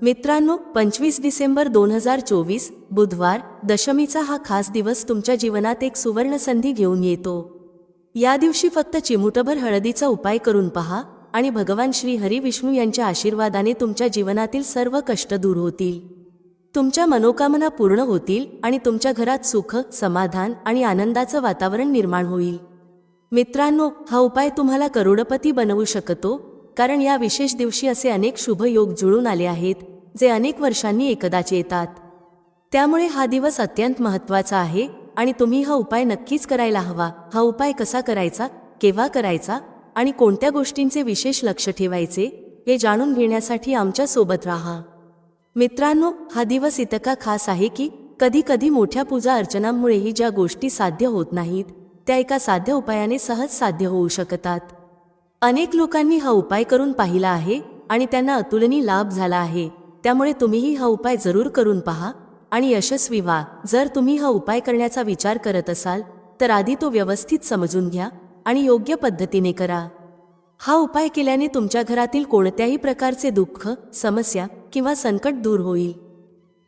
मित्रांनो, 25 डिसेंबर 2024 बुधवार दशमीचा हा खास दिवस तुमच्या जीवनात एक सुवर्ण संधी घेऊन येतो। या दिवशी फक्त चिमूटभर हळदीचा उपाय करून पहा आणि भगवान श्री हरी विष्णू यांच्या आशीर्वादाने तुमच्या जीवनातील सर्व कष्ट दूर होतील, तुमच्या मनोकामना पूर्ण होतील आणि तुमच्या घरात सुख, समाधान आणि आनंदाचं वातावरण निर्माण होईल। मित्रांनो, हा उपाय तुम्हाला करोडपती बनवू शकतो, कारण या विशेष दिवशी असे अनेक शुभ योग जुळून आले आहेत जे अनेक वर्षांनी एकदाच येतात। त्यामुळे हा दिवस अत्यंत महत्त्वाचा आहे आणि तुम्ही हा उपाय नक्कीच करायला हवा। हा उपाय कसा करायचा, केव्हा करायचा आणि कोणत्या गोष्टींचे विशेष लक्ष ठेवायचे हे जाणून घेण्यासाठी आमच्या सोबत राहा। मित्रांनो, हा दिवस इतका खास आहे की कधी-कधी मोठ्या पूजा अर्चनांमुळेही ज्या गोष्टी साध्य होत नाहीत त्या एका साध्य उपायाने सहज साध्य होऊ शकतात। अनेक लोकांनी हा उपाय करून पाहिला आहे आणि त्यांना अतुलनीय लाभ झाला आहे। त्यामुळे तुम्हीही हा उपाय जरूर करून पहा आणि यशस्वी व्हा। जर तुम्ही हा उपाय करण्याचा विचार करत असाल तर आधी तो व्यवस्थित समजून घ्या आणि योग्य पद्धतीने करा। हा उपाय केल्याने तुमच्या घरातील कोणत्याही प्रकारचे दुःख, समस्या किंवा संकट दूर होईल।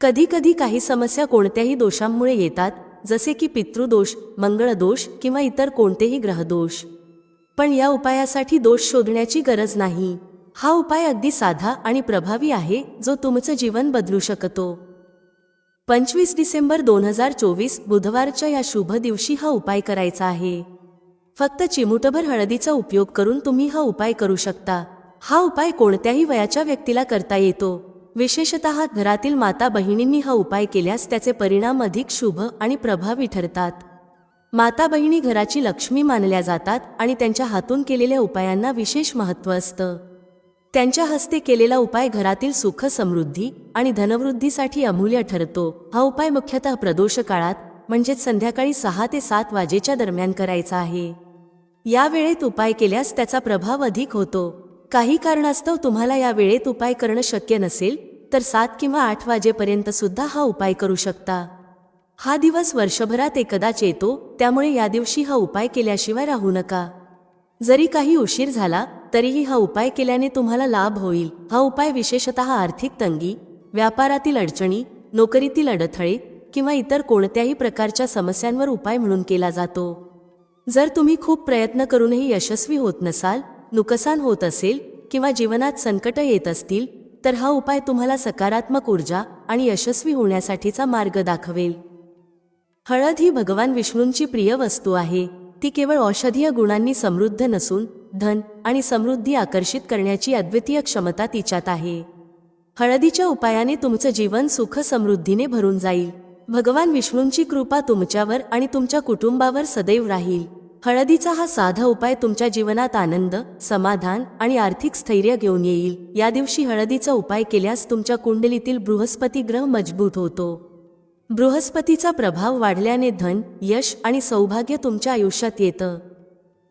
कधी-कधी काही समस्या कोणत्याही दोषांमुळे येतात, जसे की पितृदोष, मंगळदोष किंवा इतर कोणतेही ग्रहदोष। पण या उपायासाठी दोष शोधण्याची गरज नाही। हा उपाय अगदी साधा आणि प्रभावी आहे जो तुमचं जीवन बदलू शकतो। 25 डिसेंबर 2024 बुधवारच्या या शुभ दिवशी हा उपाय करायचा आहे। फक्त चिमूटभर हळदीचा उपयोग करून तुम्ही हा उपाय करू शकता। हा उपाय कोणत्याही वयाच्या व्यक्तीला करता येतो। विशेषतः घरातील माता बहिणींनी हा उपाय केल्यास त्याचे परिणाम अधिक शुभ आणि प्रभावी ठरतात। माता बहिणी घराची लक्ष्मी मानल्या जातात आणि त्यांच्या हातून केलेल्या उपायांना विशेष महत्त्व असतं। त्यांच्या हस्ते केलेला उपाय घरातील सुख, समृद्धी आणि धनवृद्धीसाठी अमूल्य ठरतो। हा उपाय मुख्यतः प्रदोष काळात म्हणजेच संध्याकाळी 6 ते 7 वाजेच्या दरम्यान करायचा आहे। या वेळेत उपाय केल्यास त्याचा प्रभाव अधिक होतो। काही कारणास्तव तुम्हाला या वेळेत उपाय करणं शक्य नसेल तर 7 किंवा 8 वाजेपर्यंत सुद्धा हा उपाय करू शकता। हा दिवस वर्षभरात एकदाच येतो, त्यामुळे या दिवशी हा उपाय केल्याशिवाय राहू नका। जरी काही उशीर झाला तरीही हा उपाय केल्याने तुम्हाला लाभ होईल। हा उपाय विशेषतः आर्थिक तंगी, व्यापारातील अडचणी, नोकरीतील अडथळे किंवा इतर कोणत्याही प्रकारच्या समस्यांवर उपाय म्हणून केला जातो। जर तुम्ही खूप प्रयत्न करूनही यशस्वी होत नसाल, नुकसान होत असेल किंवा जीवनात संकट येत असतील तर हा उपाय तुम्हाला सकारात्मक ऊर्जा आणि यशस्वी होण्यासाठीचा मार्ग दाखवेल। हळद ही भगवान विष्णूंची प्रिय वस्तू आहे। ती केवळ औषधीय गुणांनी समृद्ध नसून धन आणि समृद्धी आकर्षित करण्याची अद्वितीय क्षमता तिच्यात आहे। हळदीच्या उपायाने तुमचं जीवन सुख समृद्धीने भरून जाईल। भगवान विष्णूंची कृपा तुमच्यावर आणि तुमच्या कुटुंबावर सदैव राहील। हळदीचा हा साधा उपाय तुमच्या जीवनात आनंद, समाधान आणि आर्थिक स्थैर्य घेऊन येईल। या दिवशी हळदीचा उपाय केल्यास तुमच्या कुंडलीतील बृहस्पती ग्रह मजबूत होतो। बृहस्पतीचा प्रभाव वाढल्याने धन, यश आणि सौभाग्य तुमच्या आयुष्यात येतं।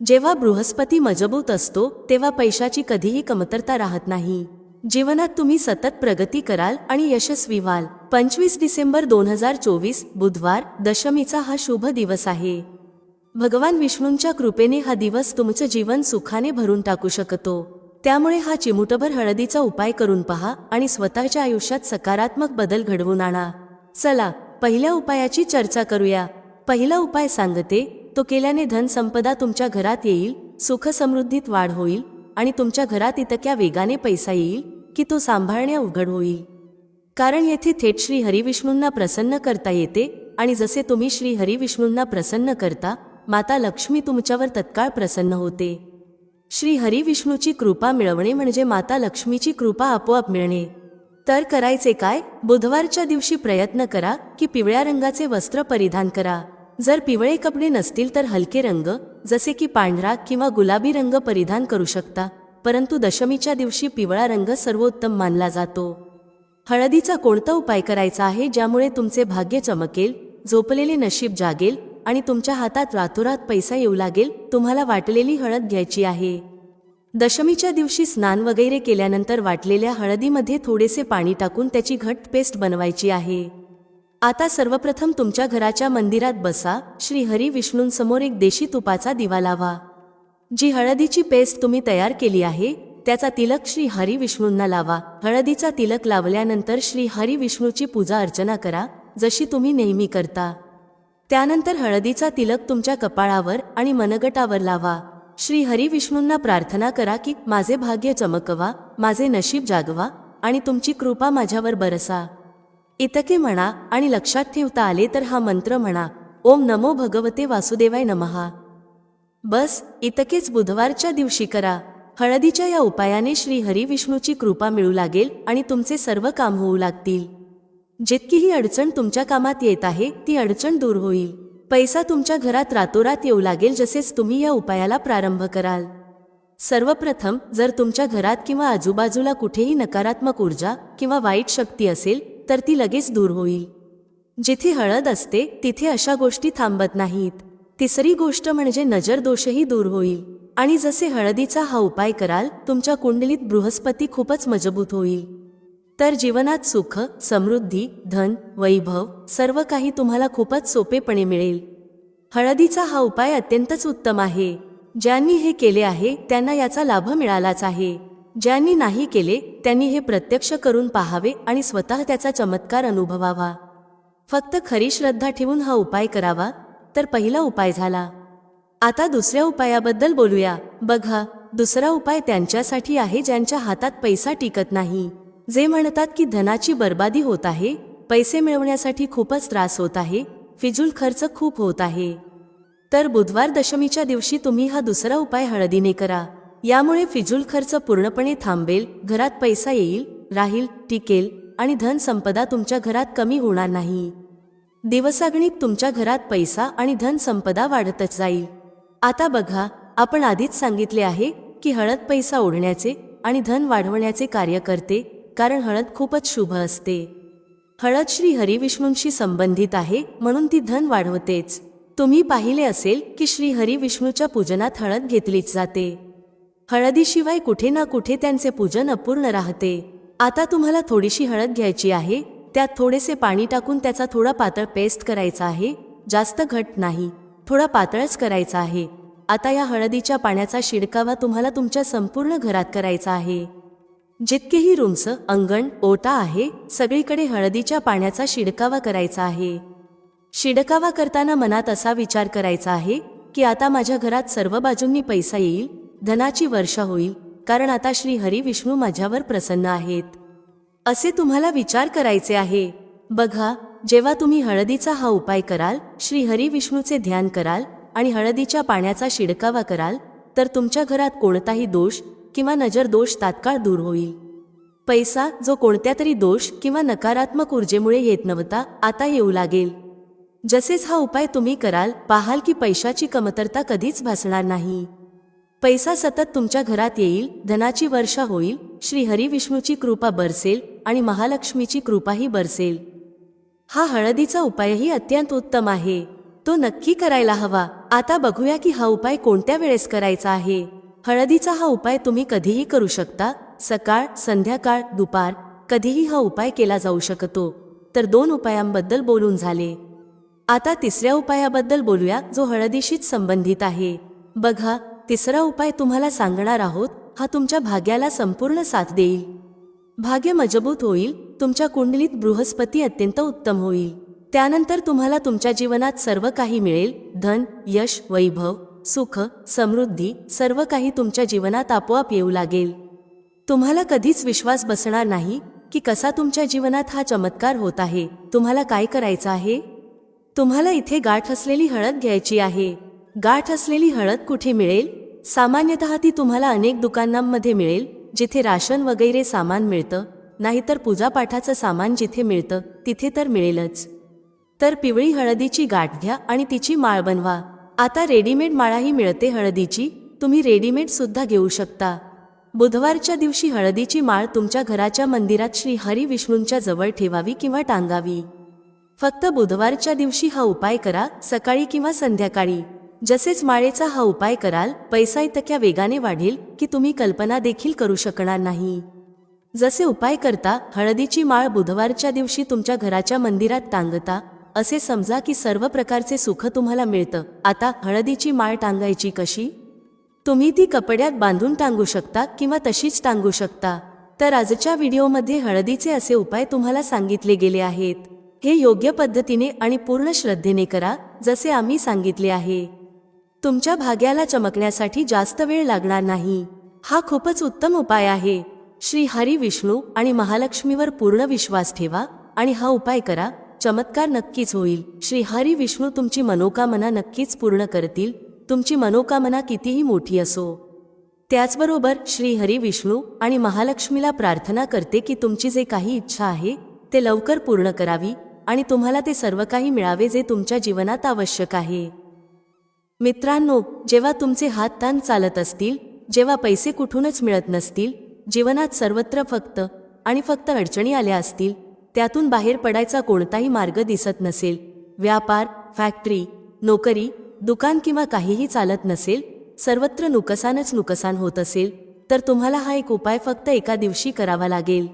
जेव्हा बृहस्पती मजबूत असतो तेव्हा पैशाची कधीही कमतरता राहत नाही। जीवनात तुम्ही सतत प्रगती कराल आणि यशस्वी व्हाल। 25 डिसेंबर 2024 बुधवार दशमीचा हा शुभ दिवस आहे। भगवान विष्णूंच्या कृपेने हा दिवस तुमचं जीवन सुखाने भरून टाकू शकतो। त्यामुळे हा चिमूटभर हळदीचा उपाय करून पहा आणि स्वतःच्या आयुष्यात सकारात्मक बदल घडवून आणा। चला, पहिल्या उपायाची चर्चा करूया। पहिला उपाय सांगते, तो केल्याने धन संपदा तुमच्या घरात येईल, सुख समृद्धीत वाढ होईल आणि तुमच्या घरात इतक्या वेगाने पैसा येईल की तो सांभाळणे अवघड होईल। कारण येथे थेट श्री हरी विष्णूंना प्रसन्न करता येते आणि जसे तुम्ही श्री हरी विष्णूंना प्रसन्न करता, माता लक्ष्मी तुमच्यावर तत्काळ प्रसन्न होते। श्री हरी विष्णूची कृपा मिळवणे म्हणजे माता लक्ष्मीची कृपा आपोआप मिळणे। तर करायचे काय? बुधवारच्या दिवशी प्रयत्न करा की पिवळ्या रंगाचे वस्त्र परिधान करा। जर पिवळे कपडे नसतील तर हलके रंग जसे की पांढरा किंवा गुलाबी रंग परिधान करू शकता, परंतु दशमीच्या दिवशी पिवळा रंग सर्वोत्तम मानला जातो। हळदीचा कोणता उपाय करायचा आहे ज्यामुळे तुमचे भाग्य चमकेल, झोपलेले नशीब जागेल आणि तुमच्या हातात रातोरात पैसा येऊ लागेल? तुम्हाला वाटलेली हळद घ्यायची आहे। दशमीच्या दिवशी स्नान वगैरे केल्यानंतर वाटलेल्या हळदीमध्ये थोडेसे पाणी टाकून त्याची घट्ट पेस्ट बनवायची आहे। आता सर्वप्रथम तुमच्या घराच्या मंदिरात बसा, श्री हरी विष्णूंसमोर एक देशी तुपाचा दिवा लावा। जी हळदीची पेस्ट तुम्ही तयार केली आहे त्याचा तिलक श्री हरी विष्णूंना लावा. हळदीचा तिलक लावल्यानंतर श्री हरी विष्णूची पूजा अर्चना करा, जशी तुम्ही नेहमी करता. त्यानंतर हळदीचा तिलक तुमच्या कपाळावर आणि मनगटावर लावा. श्री हरी विष्णूंना प्रार्थना करा की माझे भाग्य चमकवा, माझे नशीब जागवा आणि तुमची कृपा माझ्यावर बरसा. इतके म्हणा आणि लक्षात ठेवता आले तर हा मंत्र म्हणा, ओम नमो भगवते वासुदेवाय नमः. बस इतकेच बुधवारच्या दिवशी करा. हळदीच्या या उपायाने श्री हरी विष्णूची कृपा मिळू लागेल आणि तुमचे सर्व काम होऊ लागतील. जितकीही अडचण तुमच्या कामात येत आहे ती अडचण दूर होईल. पैसा तुमच्या घरात रातोरात येऊ लागेल जसेच तुम्ही या उपायाला प्रारंभ कराल. सर्वप्रथम जर तुमच्या घरात किंवा आजूबाजूला कुठेही नकारात्मक ऊर्जा किंवा वाईट शक्ती असेल तर ती लगेच दूर होईल. जिथे हळद असते तिथे अशा गोष्टी थांबत नाहीत. तिसरी गोष्ट म्हणजे नजर दोषही दूर होईल. आणि जसे हळदीचा हा उपाय कराल तुमच्या कुंडलीत बृहस्पती खूपच मजबूत होईल. तर जीवनात सुख, समृद्धी, धन, वैभव सर्व काही तुम्हाला खूपच सोपेपणे मिळेल. हळदीचा हा उपाय अत्यंतच उत्तम आहे. ज्यांनी हे केले आहे त्यांना याचा लाभ मिळालाच आहे. ज्यांनी नाही केले त्यांनी हे प्रत्यक्ष करून पाहावे आणि स्वतः त्याचा चमत्कार अनुभवावा. फक्त खरी श्रद्धा ठेवून हा उपाय करावा. तर पहिला उपाय झाला. आता दुसऱ्या उपायाबद्दल बोलूया. बघा, दुसरा उपाय त्यांच्यासाठी आहे ज्यांच्या हातात पैसा टिकत नाही. जे म्हणतात की धनाची बर्बादी होत आहे, पैसे मिळवण्यासाठी खूपच त्रास होत आहे, फिजूल खर्च खूप होत आहे. तर बुधवार दशमीच्या दिवशी तुम्ही हा दुसरा उपाय हळदीने करा. यामुळे फिजूल खर्च पूर्णपणे थांबेल, घरात पैसा येईल, राहील, टिकेल आणि धन संपदा तुमच्या घरात कमी होणार नाही. दिवसागणिक तुमच्या घरात पैसा आणि धन संपदा वाढतच जाईल. आता बघा, आपण आधीच सांगितले आहे की हळद पैसा ओढण्याचे आणि धन वाढवण्याचे कार्य करते, कारण हळद खूपच शुभ असते. हळद श्री हरी विष्णूंशी संबंधित आहे म्हणून ती धन वाढवतेच. तुम्ही पाहिले असेल की श्री हरी विष्णूच्या पूजनात हळद घेतलीच जाते. हळदीशिवाय कुठे ना कुठे त्यांचे पूजन अपूर्ण राहते. आता तुम्हाला थोडीशी हळद घ्यायची आहे, त्यात थोडेसे पाणी टाकून त्याचा थोडा पातळ पेस्ट करायचा आहे. जास्त घट्ट नाही, थोडा पातळच करायचा आहे. आता या हळदीच्या पाण्याचा शिडकावा तुम्हाला तुमच्या संपूर्ण घरात करायचा आहे. जितकेही रूम्स, अंगण, ओटा आहे, सगळीकडे हळदीच्या पाण्याचा शिडकावा करायचा आहे. शिडकावा करताना मनात असा विचार करायचा आहे की आता माझ्या घरात सर्व बाजूंनी पैसा येईल, धनाची वर्षा होईल, कारण आता श्री हरी विष्णू माझ्यावर प्रसन्न आहेत, असे तुम्हाला विचार करायचे आहे. बघा, जेव्हा तुम्ही हळदीचा हा उपाय कराल, श्री हरी विष्णूचे ध्यान कराल आणि हळदीच्या पाण्याचा शिडकावा कराल, तर तुमच्या घरात कोणताही दोष किंवा नजर दोष तात्काळ दूर होईल. पैसा जो कोणत्या तरी दोष किंवा नकारात्मक ऊर्जेमुळे येत नव्हता, आता येऊ लागेल. जसेच हा उपाय तुम्ही कराल, पाहाल की पैशाची कमतरता कधीच भासणार नाही. पैसा सतत तुमच्या घरात येईल, धनाची वर्षा होईल, श्री हरी विष्णूची कृपा बरसेल आणि महालक्ष्मीची कृपाही बरसेल. हा हळदीचा उपायही अत्यंत उत्तम आहे. तो नक्की करायला हवा. आता बघूया की हा उपाय कोणत्या वेळेस करायचा आहे. हळदीचा हा उपाय तुम्ही कधीही करू शकता. सकाळ, संध्याकाळ, दुपार, कधीही हा उपाय केला जाऊ शकतो. तर 2 उपायांबद्दल बोलून झाले. आता तिसऱ्या उपायाबद्दल बोलूया, जो हळदीशीच संबंधित आहे. बघा, तिसरा उपाय तुम्हाला सांगणार आहोत, हा तुमच्या भाग्याला संपूर्ण साथ देईल. भाग्य मजबूत होईल, तुमच्या कुंडलीत बृहस्पती अत्यंत उत्तम होईल. त्यानंतर तुम्हाला तुमच्या जीवनात सर्व काही मिळेल. धन, यश, वैभव, सुख, समृद्धी सर्व काही तुमच्या जीवनात आपोआप येऊ लागेल. तुम्हाला कधीच विश्वास बसणार नाही की कसा तुमच्या जीवनात हा चमत्कार होत आहे. तुम्हाला काय करायचं आहे? तुम्हाला इथे गाठ असलेली हळद घ्यायची आहे. गाठ असलेली हळद कुठे मिळेल? सामान्यतः ती तुम्हाला अनेक दुकानांमध्ये मिळेल, जिथे राशन वगैरे सामान मिळतं, नाहीतर पूजापाठाचं सामान जिथे मिळतं तिथे तर मिळेलच. तर पिवळी हळदीची गाठ घ्या आणि तिची माळ बनवा. आता रेडीमेड माळाही मिळते हळदीची, तुम्ही रेडीमेड सुद्धा घेऊ शकता. बुधवारच्या दिवशी हळदीची माळ तुमच्या घराच्या मंदिरात श्री हरी विष्णूंच्या जवळ ठेवावी किंवा टांगावी. फक्त बुधवारच्या दिवशी हा उपाय करा, सकाळी किंवा संध्याकाळी. जसेच माळेचा हा उपाय कराल, पैसा इतक्या वेगाने वाढेल की तुम्ही कल्पना देखील करू शकणार नाही. जसे उपाय करता हळदीची माळ बुधवारच्या दिवशी तुमच्या घराच्या मंदिरात टांगता, असे समजा की सर्व प्रकारचे सुख तुम्हाला मिळतं. आता हळदीची माळ टांगायची कशी? तुम्ही ती कपड्यात बांधून टांगू शकता किंवा तशीच टांगू शकता। तर आजच्या व्हिडिओमध्ये हळदीचे असे उपाय तुम्हाला सांगितले गेले आहेत। हे योग्य पद्धतीने आणि पूर्ण श्रद्धेने करा जसे आम्ही सांगितले आहे। तुमच्या भाग्याला चमकण्यासाठी जास्त वेळ लागणार नाही। हा खूपच उत्तम उपाय आहे। श्री हरी विष्णू आणि महालक्ष्मीवर पूर्ण विश्वास ठेवा आणि हा उपाय करा, चमत्कार नक्कीच होईल। श्री हरी विष्णू तुमची मनोकामना नक्कीच पूर्ण करतील, तुमची मनोकामना कितीही मोठी असो। त्याचबरोबर श्री हरी विष्णू आणि महालक्ष्मीला प्रार्थना करते की तुमची जे काही इच्छा आहे ते लवकर पूर्ण करावी आणि तुम्हाला ते सर्व काही मिळावे जे तुमच्या जीवनात आवश्यक आहे। मित्रांनो, जेव्हा तुमचे हात ताण चालत असतील, जेव्हा पैसे कुठूनच मिळत नसतील, जीवनात सर्वत्र फक्त आणि फक्त अडचणी आल्या असतील, त्यातून बाहेर पडायचा कोणताही मार्ग दिसत नसेल, व्यापार, फॅक्टरी, नोकरी, दुकान किंवा काहीही चालत नसेल, सर्वत्र नुकसानच नुकसान होत असेल, तर तुम्हाला हा एक उपाय फक्त एका दिवशी करावा लागेल।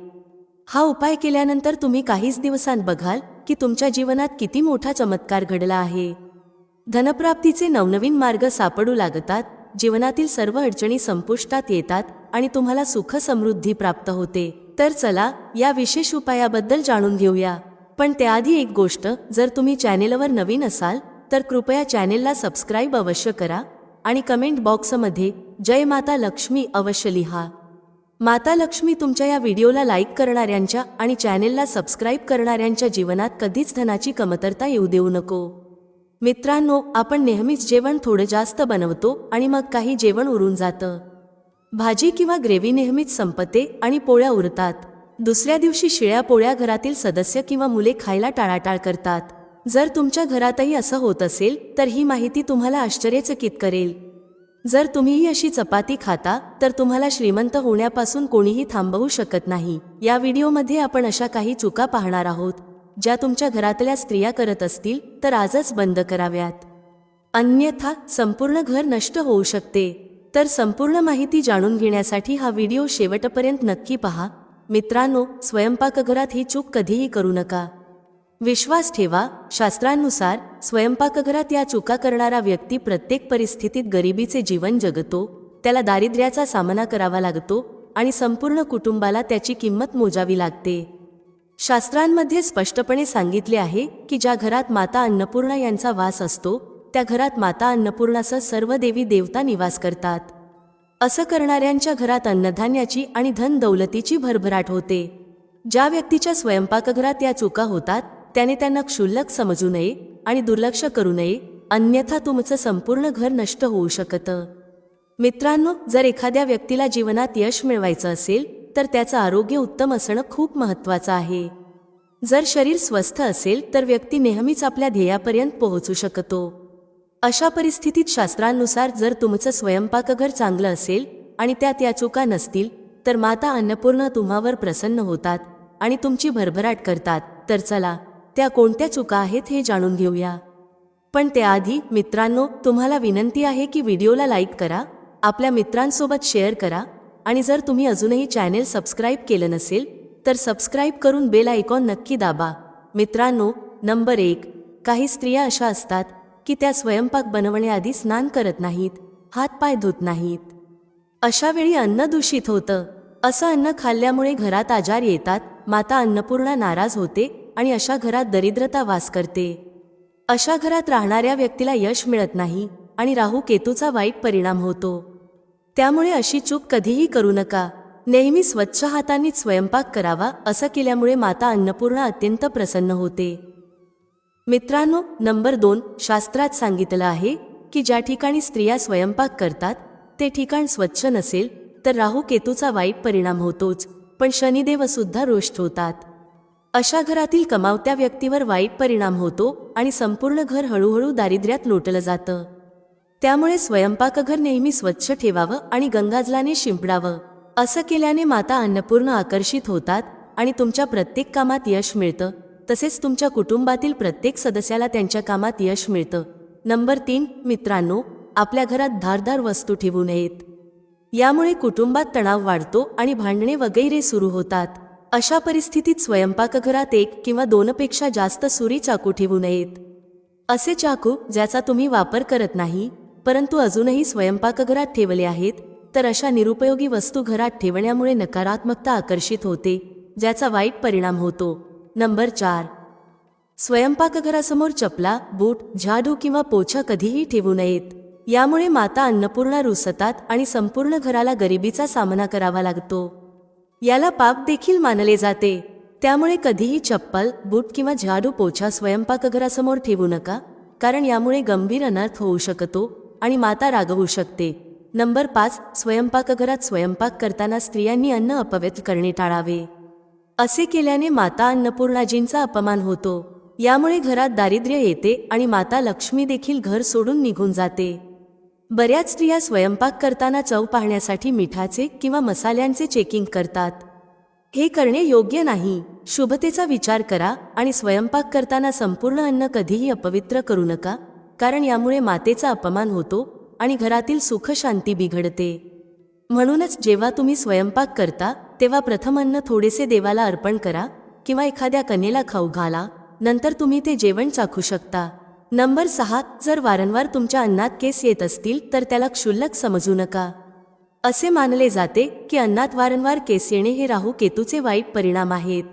हा उपाय केल्यानंतर तुम्ही काहीच दिवसांत बघाल की तुमच्या जीवनात किती मोठा चमत्कार घडला आहे। धनप्राप्तीचे नवनवीन मार्ग सापडू लागतात, जीवनातील सर्व अडचणी संपुष्टात येतात आणि तुम्हाला सुख समृद्धी प्राप्त होते। तर चला या विशेष उपायाबद्दल जाणून घेऊया। पण त्याआधी एक गोष्ट, जर तुम्ही चॅनेलवर नवीन असाल तर कृपया चॅनेलला सबस्क्राईब अवश्य करा आणि कमेंट बॉक्समध्ये जय माता लक्ष्मी अवश्य लिहा। माता लक्ष्मी तुमच्या या व्हिडिओला लाईक करणाऱ्यांच्या आणि चॅनेलला सबस्क्राईब करणाऱ्यांच्या जीवनात कधीच धनाची कमतरता येऊ देऊ नको। मित्रांनो, आपण नेहमीच जेवण थोडं जास्त बनवतो आणि मग काही जेवण उरून जातं। भाजी किंवा ग्रेव्ही नेहमीच संपते आणि पोळ्या उरतात। दुसऱ्या दिवशी शिळ्या पोळ्या घरातील सदस्य किंवा मुले खायला टाळाटाळ करतात। जर तुमच्या घरातही असं होत असेल तर ही माहिती तुम्हाला आश्चर्यचकित करेल। जर तुम्हीही अशी चपाती खाता तर तुम्हाला श्रीमंत होण्यापासून कोणीही थांबवू शकत नाही। या व्हिडिओमध्ये आपण अशा काही चुका पाहणार आहोत ज्या तुमच्या घरातल्या स्त्रिया करत असतील तर आजच बंद कराव्यात, अन्यथा संपूर्ण घर नष्ट होऊ शकते। तर संपूर्ण माहिती जाणून घेण्यासाठी हा व्हिडिओ शेवटपर्यंत नक्की पहा। मित्रांनो, स्वयंपाकघरात ही चूक कधीही करू नका। विश्वास ठेवा, शास्त्रानुसार स्वयंपाकघरात या चुका करणारा व्यक्ती प्रत्येक परिस्थितीत गरिबीचे जीवन जगतो, त्याला दारिद्र्याचा सामना करावा लागतो आणि संपूर्ण कुटुंबाला त्याची किंमत मोजावी लागते। शास्त्रांमध्ये स्पष्टपणे सांगितले आहे की ज्या घरात माता अन्नपूर्णा यांचा वास असतो त्या घरात माता अन्नपूर्णासह सर्व देवी देवता निवास करतात। असं करणाऱ्यांच्या घरात अन्नधान्याची आणि धन दौलतीची भरभराट होते। ज्या व्यक्तीच्या स्वयंपाकघरात या चुका होतात त्याने त्यांना क्षुल्लक समजू नये आणि दुर्लक्ष करू नये, अन्यथा तुमचं संपूर्ण घर नष्ट होऊ शकतं। मित्रांनो, जर एखाद्या व्यक्तीला जीवनात यश मिळवायचं असेल तर त्याचं आरोग्य उत्तम असणं खूप महत्त्वाचं आहे। जर शरीर स्वस्थ असेल तर व्यक्ती नेहमीच आपल्या ध्येयापर्यंत पोहोचू शकतो। अशा परिस्थितीत शास्त्रांनुसार जर तुमचं स्वयंपाकघर चांगलं असेल आणि त्यात या चुका नसतील तर माता अन्नपूर्णा तुम्हावर प्रसन्न होतात आणि तुमची भरभराट करतात। तर चला त्या कोणत्या चुका आहेत हे जाणून घेऊया। पण त्याआधी मित्रांनो, तुम्हाला विनंती आहे की व्हिडिओला लाईक करा, आपल्या मित्रांसोबत शेअर करा आणि जर तुम्ही अजूनही चॅनेल सबस्क्राईब केलं नसेल तर सबस्क्राईब करून बेल आयकॉन नक्की दाबा। मित्रांनो, नंबर 1, काही स्त्रिया अशा असतात की त्या स्वयंपाक बनवण्याआधी स्नान करत नाहीत, हातपाय धुत नाहीत। अशा वेळी अन्न दूषित होतं। असं अन्न खाल्ल्यामुळे घरात आजार येतात, माता अन्नपूर्णा नाराज होते आणि अशा घरात दरिद्रता वास करते। अशा घरात राहणाऱ्या व्यक्तीला यश मिळत नाही आणि राहू केतूचा वाईट परिणाम होतो। त्यामुळे अशी चूक कधीही करू नका। नेहमी स्वच्छ हातांनीच स्वयंपाक करावा, असं केल्यामुळे माता अन्नपूर्णा अत्यंत प्रसन्न होते। मित्रांनो, नंबर 2, शास्त्रात सांगितलं आहे की ज्या ठिकाणी स्त्रिया स्वयंपाक करतात ते ठिकाण स्वच्छ नसेल तर राहू केतूचा वाईट परिणाम होतोच, पण शनिदेव सुद्धा रोष्ट होतात। अशा घरातील कमावत्या व्यक्तीवर वाईट परिणाम होतो आणि संपूर्ण घर हळूहळू दारिद्र्यात लोटलं जातं। त्यामुळे स्वयंपाकघर नेहमी स्वच्छ ठेवावं आणि गंगाजलाने शिंपडावं। असं केल्याने माता अन्नपूर्णा आकर्षित होतात आणि तुमच्या प्रत्येक कामात यश मिळतं, तसेच तुमच्या कुटुंबातील प्रत्येक सदस्याला त्यांच्या कामात यश मिळतं। नंबर 3, मित्रांनो, आपल्या घरात धारदार वस्तू ठेवू नयेत। यामुळे कुटुंबात तणाव वाढतो आणि भांडणे वगैरे सुरू होतात। अशा परिस्थितीत स्वयंपाकघरात 1 किंवा 2 पेक्षा जास्त सुरी चाकू ठेवू नयेत। असे चाकू ज्याचा तुम्ही वापर करत नाही परंतु अजूनही स्वयंपाकघरात ठेवले आहेत, तर अशा निरुपयोगी वस्तू घरात ठेवण्यामुळे नकारात्मकता आकर्षित होते, ज्याचा वाईट परिणाम होतो. नंबर 4. स्वयंपाकघरासमोर चपला, बूट, झाडू किंवा पोछा कधीही ठेवू नयेत. यामुळे माता अन्नपूर्णा रुसतात आणि संपूर्ण घराला गरिबीचा सामना करावा लागतो. याला पाप देखील मानले जाते. त्यामुळे कधीही चप्पल, बूट किंवा झाडू, पोछा स्वयंपाकघरासमोर ठेवू नका, कारण यामुळे गंभीर अनर्थ होऊ शकतो आणि माता रागवू शकते. नंबर 5. स्वयंपाकघरात स्वयंपाक करताना स्त्रियांनी अन्न अपवित्र करणे टाळावे. असे केल्याने माता अन्नपूर्णाजींचा अपमान होतो. यामुळे घरात दारिद्र्य येते आणि माता लक्ष्मी देखील घर सोडून निघून जाते. बऱ्याच स्त्रिया स्वयंपाक करताना चव पाहण्यासाठी मिठाचे किंवा मसाल्यांचे चेकिंग करतात. हे करणे योग्य नाही. शुभतेचा विचार करा आणि स्वयंपाक करताना संपूर्ण अन्न कधीही अपवित्र करू नका, कारण यामुळे मातेचा अपमान होतो आणि घरातील सुख शांती बिघडते. म्हणूनच जेव्हा तुम्ही स्वयंपाक करता तेव्हा प्रथम अन्न थोडेसे देवाला अर्पण करा किंवा एखाद्या कन्येला खाऊ घाला, नंतर तुम्ही ते जेवण चाखू शकता. नंबर 6. जर वारंवार तुमच्या अन्नात केस येत असतील तर त्याला क्षुल्लक समजू नका. असे मानले जाते की अन्नात वारंवार केस येणे हे राहू केतूचे वाईट परिणाम आहेत.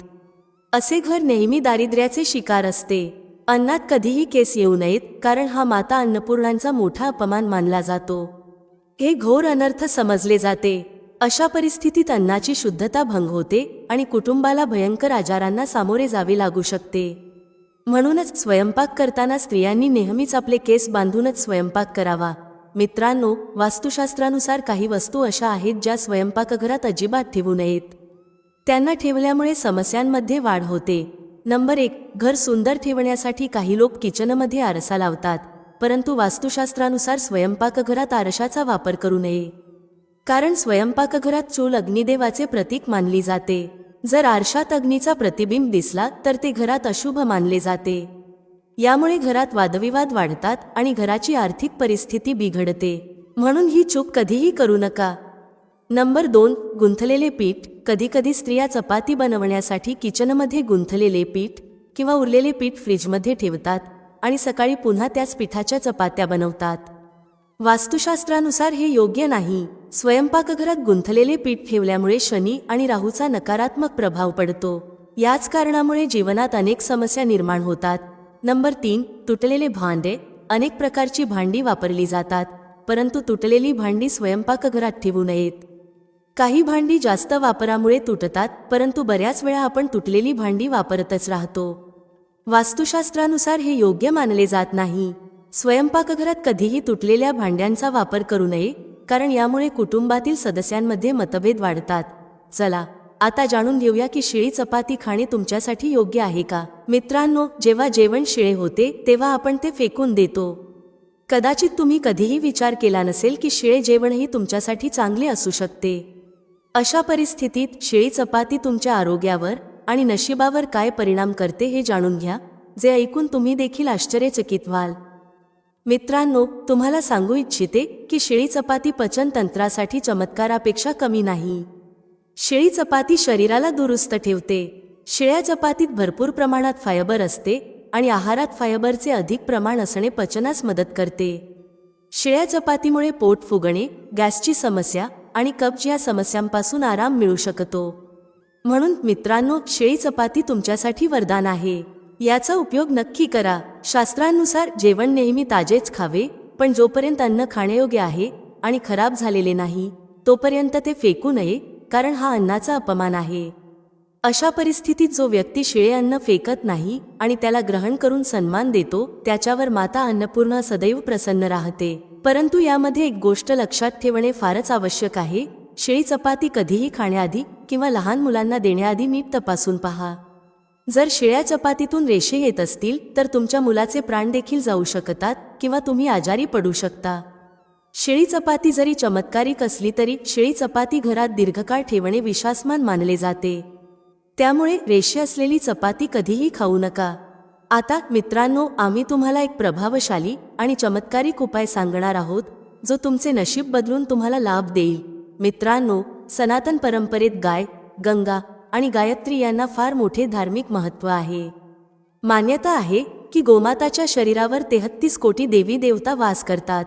असे घर नेहमी दारिद्र्याचे शिकार असते. अन्नात कधीही केस येऊ नयेत, कारण हा माता अन्नपूर्णांचा मोठा अपमान मानला जातो. हे घोर अनर्थ समजले जाते. अशा परिस्थितीत अन्नाची शुद्धता भंग होते आणि कुटुंबाला भयंकर आजारांना सामोरे जावे लागू शकते. म्हणूनच स्वयंपाक करताना स्त्रियांनी नेहमीच आपले केस बांधूनच स्वयंपाक करावा. मित्रांनो, वास्तुशास्त्रानुसार काही वस्तू अशा आहेत ज्या स्वयंपाकघरात अजिबात ठेवू नयेत. त्यांना ठेवल्यामुळे समस्यांमध्ये वाढ होते. नंबर 1. घर सुंदर ठेवण्यासाठी काही लोक किचनमध्ये आरसा लावतात, परंतु वास्तुशास्त्रानुसार स्वयंपाकघरात आरशाचा वापर करू नये, कारण स्वयंपाकघरात चूल अग्निदेवाचे प्रतीक मानली जाते. जर आरशात अग्नीचा प्रतिबिंब दिसला तर ते घरात अशुभ मानले जाते. यामुळे घरात वादविवाद वाढतात आणि घराची आर्थिक परिस्थिती बिघडते. म्हणून ही चूक कधीही करू नका. नंबर 2. गुंथलेले पीठ. कधीकधी स्त्रिया चपाती बनवण्यासाठी किचनमध्ये गुंथलेले पीठ किंवा उरलेले पीठ फ्रीजमध्ये ठेवतात आणि सकाळी पुन्हा त्याच पिठाच्या चपात्या बनवतात. वास्तुशास्त्रानुसार हे योग्य नाही. स्वयंपाकघरात गुंथलेले पीठ ठेवल्यामुळे शनी आणि राहूचा नकारात्मक प्रभाव पडतो. याच कारणामुळे जीवनात अनेक समस्या निर्माण होतात. नंबर 3. तुटलेले भांडे. अनेक प्रकारची भांडी वापरली जातात, परंतु तुटलेली भांडी स्वयंपाकघरात ठेवू नयेत. काही भांडी जास्त वापरामुळे तुटतात, परंतु बऱ्याच वेळा आपण तुटलेली भांडी वापरतच राहतो. वास्तुशास्त्रानुसार हे योग्य मानले जात नाही. स्वयंपाकघरात कधीही तुटलेल्या भांड्यांचा वापर करू नये, कारण यामुळे कुटुंबातील सदस्यांमध्ये मतभेद वाढतात. चला आता जाणून घेऊया की शिळी चपाती खाणे तुमच्यासाठी योग्य आहे का. मित्रांनो, जेव्हा जेवण शिळे होते तेव्हा आपण ते फेकून देतो. कदाचित तुम्ही कधीही विचार केला नसेल की शिळे जेवणही तुमच्यासाठी चांगले असू शकते. अशा परिस्थितीत शिळी चपाती तुमच्या आरोग्यावर आणि नशिबावर काय परिणाम करते हे जाणून घ्या, जे ऐकून तुम्ही देखील आश्चर्यचकित व्हाल. मित्रांनो, तुम्हाला सांगू इच्छिते की शिळी चपाती पचन तंत्रासाठी चमत्कारापेक्षा कमी नाही. शिळी चपाती शरीराला दुरुस्त ठेवते. शिळ्या चपातीत भरपूर प्रमाणात फायबर असते आणि आहारात फायबरचे अधिक प्रमाण असणे पचनास मदत करते. शिळ्या चपातीमुळे पोट फुगणे, गॅसची समस्या आणि कब्ज या समस्यांपासून आराम मिळू शकतो. म्हणून मित्रांनो, शिळी चपाती तुमच्यासाठी वरदान आहे. याचा उपयोग नक्की करा. शास्त्रानुसार जेवण नेहमी ताजेच खावे, पण जोपर्यंत अन्न खाण्यायोग्य आहे आणि खराब झालेले नाही तोपर्यंत ते फेकू नये, कारण हा अन्नाचा अपमान आहे. अशा परिस्थितीत जो व्यक्ती शिळे अन्न फेकत नाही आणि त्याला ग्रहण करून सन्मान देतो, त्याच्यावर माता अन्नपूर्णा सदैव प्रसन्न राहते. परंतु यामध्ये एक गोष्ट लक्षात ठेवणे फारच आवश्यक आहे. शिळी चपाती कधीही खाण्याआधी किंवा लहान मुलांना देण्याआधी नीट तपासून पहा. जर शिळ्या चपातीतून रेषे येत असतील तर तुमच्या मुलाचे प्राण देखील जाऊ शकतात किंवा तुम्ही आजारी पडू शकता. शिळी चपाती जरी चमत्कारिक असली तरी शिळी चपाती घरात दीर्घकाळ ठेवणे विश्वासमान मानले जाते. त्यामुळे रेषे असलेली चपाती कधीही खाऊ नका. आता मित्रांनो, आम्ही तुम्हाला एक प्रभावशाली आणि चमत्कारिक उपाय सांगणार आहोत, जो तुमचे नशीब बदलून तुम्हाला लाभ देईल. मित्रांनो, सनातन परंपरेत गाय, गंगा आणि गायत्री यांना फार मोठे धार्मिक महत्त्व आहे. मान्यता आहे की गोमाताच्या शरीरावर 33 कोटी देवी देवता वास करतात.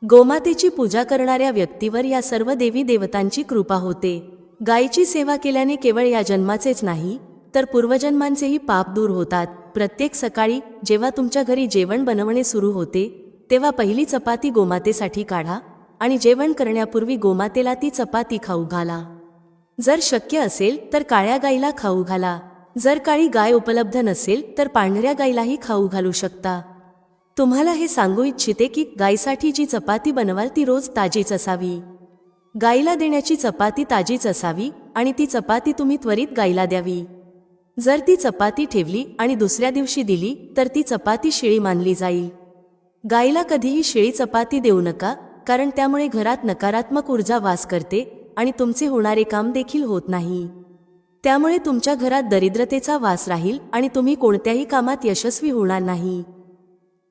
गोमातेची पूजा करणाऱ्या व्यक्तीवर या सर्व देवी देवतांची कृपा होते. गायीची सेवा केल्याने केवळ या जन्माचेच नाही तर पूर्वजन्मांचेही पाप दूर होतात. प्रत्येक सकाळी जेव्हा तुमच्या घरी जेवण बनवणे सुरू होते तेव्हा पहिली चपाती गोमातेसाठी काढा आणि जेवण करण्यापूर्वी गोमातेला ती चपाती खाऊ घाला. जर शक्य असेल तर काळ्या गाईला खाऊ घाला. जर काळी गाय उपलब्ध नसेल तर पांढऱ्या गाईलाही खाऊ घालू शकता. तुम्हाला हे सांगू इच्छिते की गायीसाठी जी चपाती बनवाल ती रोज ताजीच असावी. गायीला देण्याची चपाती ताजीच असावी आणि ती चपाती तुम्ही त्वरित गायीला द्यावी. जर ती चपाती ठेवली आणि दुसऱ्या दिवशी दिली तर ती चपाती शिळी मानली जाईल. गायीला कधीही शिळी चपाती देऊ नका, कारण त्यामुळे घरात नकारात्मक ऊर्जा वास करते आणि तुमचे होणारे काम देखील होत नाही. त्यामुळे तुमच्या घरात दरिद्रतेचा वास राहील आणि तुम्ही कोणत्याही कामात यशस्वी होणार नाही.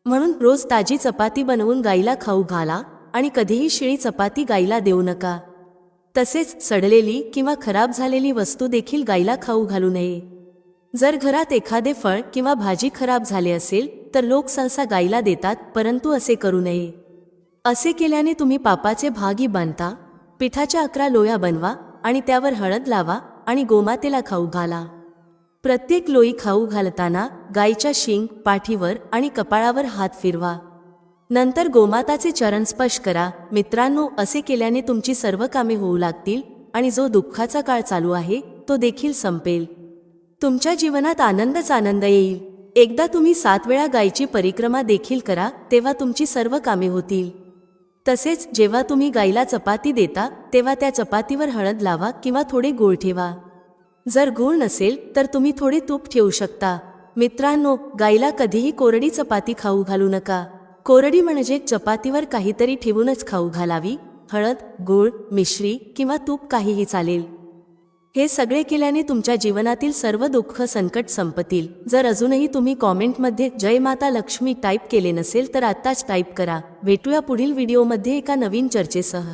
म्हणून रोज ताजी चपाती बनवून गायीला खाऊ घाला आणि कधीही शिळी चपाती गायीला देऊ नका. तसेच सडलेली किंवा खराब झालेली वस्तू देखील गायीला खाऊ घालू नये. जर घरात एखादे फळ किंवा भाजी खराब झाले असेल तर लोक सहसा गायीला देतात, परंतु असे करू नये. असे केल्याने तुम्ही पापाचे भागी बनता. पिठाच्या 11 लोया बनवा आणि त्यावर हळद लावा आणि गोमातेला खाऊ घाला. प्रत्येक लोई खाऊ घालताना गायीच्या शिंग, पाठीवर आणि कपाळावर हात फिरवा. नंतर गोमाताचे चरण स्पर्श करा. मित्रांनो, असे केल्याने तुमची सर्व कामे होऊ लागतील आणि जो दुःखाचा काळ चालू आहे तो देखील संपेल. तुमच्या जीवनात आनंदच आनंद येईल. एकदा तुम्ही 7 वेळा गायीची परिक्रमा देखील करा, तेव्हा तुमची सर्व कामे होतील. तसेच जेव्हा तुम्ही गायीला चपाती देता तेव्हा त्या चपातीवर हळद लावा किंवा थोडे गूळ ठेवा. जर गूळ नसेल तर तुम्ही थोडे तूप ठेवू शकता. मित्रांनो, गायीला कधीही कोरडी चपाती खाऊ घालू नका. कोरडी म्हणजे चपातीवर काहीतरी ठेवूनच खाऊ घालावी. हळद, गूळ, मिश्री किंवा तूप काहीही चालेल. हे सगळे केल्याने तुमच्या जीवनातील सर्व दुःख संकट संपतील. जर अजूनही तुम्ही कॉमेंटमध्ये जय माता लक्ष्मी टाईप केले नसेल तर आत्ताच टाईप करा. भेटूया पुढील व्हिडिओमध्ये एका नवीन चर्चेसह.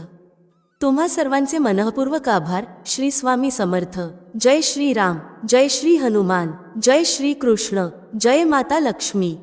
तुम्हा सर्वांचे मनःपूर्वक आभार. श्री स्वामी समर्थ. जय श्री राम, जय श्री हनुमान, जय श्री कृष्ण, जय माता लक्ष्मी.